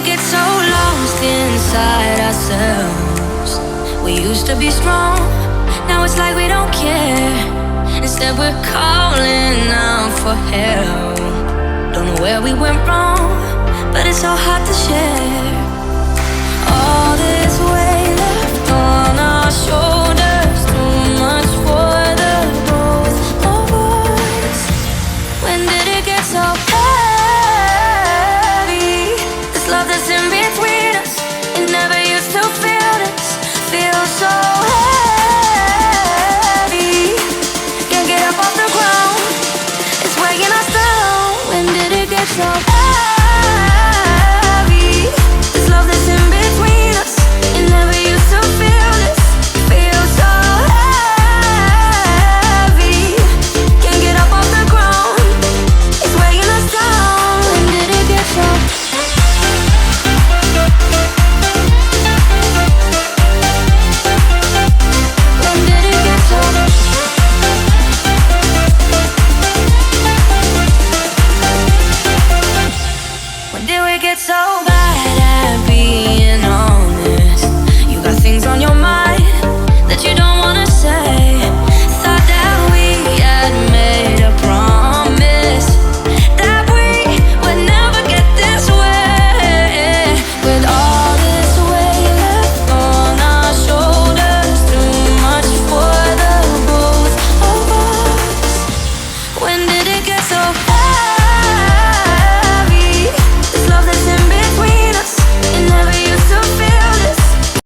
get so lost inside ourselves? We used to be strong, now it's like we don't care. Instead we're calling out for help. Don't know where we went wrong, but it's so hard to share. All this weight left on our shoulders, too much for the both of us. When did it get so heavy? This love that's in between us, it never used to feel this. Feels so heavy, can't get up off the ground. It's weighing us down. When did it get so heavy?